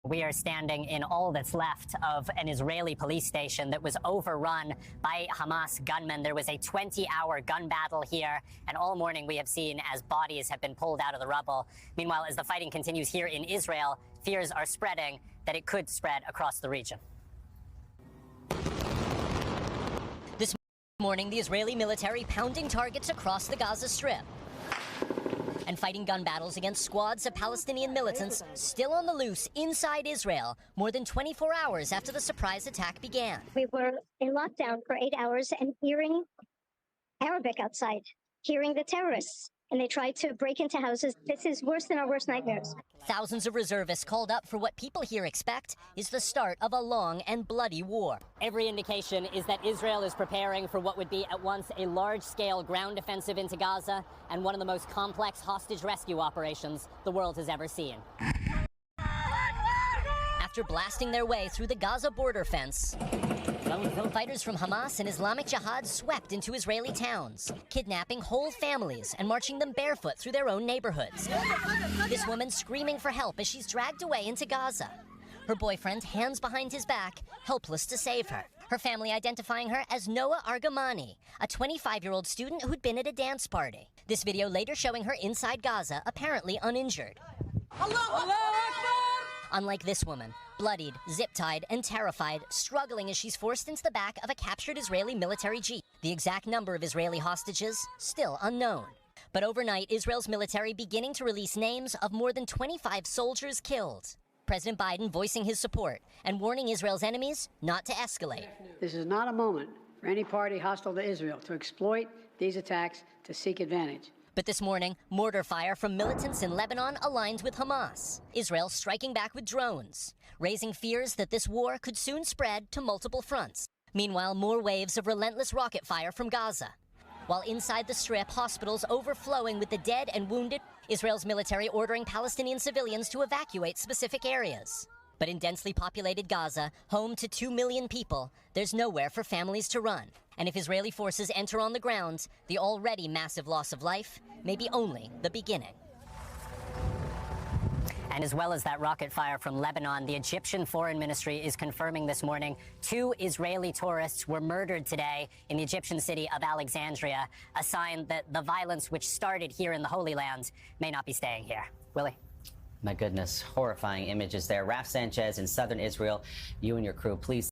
We are standing in all that's left of an Israeli police station that was overrun by Hamas gunmen. There was a 20-hour gun battle here, and all morning we have seen as bodies have been pulled out of the rubble. Meanwhile, as the fighting continues here in Israel, fears are spreading that it could spread across the region. This morning, the Israeli military pounding targets across the Gaza Strip and fighting gun battles against squads of Palestinian militants still on the loose inside Israel more than 24 hours after the surprise attack began. We were in lockdown for 8 hours and hearing Arabic outside, hearing the terrorists, and they tried to break into houses. This is worse than our worst nightmares. Thousands of reservists called up for what people here expect is the start of a long and bloody war. Every indication is that Israel is preparing for what would be at once a large-scale ground offensive into Gaza and one of the most complex hostage rescue operations the world has ever seen. After blasting their way through the Gaza border fence, fighters from Hamas and Islamic Jihad swept into Israeli towns, kidnapping whole families and marching them barefoot through their own neighborhoods. This woman screaming for help as she's dragged away into Gaza. Her boyfriend, hands behind his back, helpless to save her. Her family identifying her as Noah Argamani, a 25-year-old student who'd been at a dance party. This video later showing her inside Gaza, apparently uninjured. Unlike this woman, bloodied, zip-tied, and terrified, struggling as she's forced into the back of a captured Israeli military jeep. The exact number of Israeli hostages, still unknown. But overnight, Israel's military beginning to release names of more than 25 soldiers killed. President Biden voicing his support and warning Israel's enemies not to escalate. This is not a moment for any party hostile to Israel to exploit these attacks to seek advantage. But this morning, mortar fire from militants in Lebanon aligned with Hamas. Israel striking back with drones, raising fears that this war could soon spread to multiple fronts. Meanwhile, more waves of relentless rocket fire from Gaza. While inside the Strip, hospitals overflowing with the dead and wounded, Israel's military ordering Palestinian civilians to evacuate specific areas. But in densely populated Gaza, home to 2 million people, there's nowhere for families to run. And if Israeli forces enter on the ground, the already massive loss of life may be only the beginning. And as well as that rocket fire from Lebanon, the Egyptian Foreign Ministry is confirming this morning 2 Israeli tourists were murdered today in the Egyptian city of Alexandria, a sign that the violence which started here in the Holy Land may not be staying here. Willie? My goodness, horrifying images there. Raf Sanchez in southern Israel, you and your crew, please.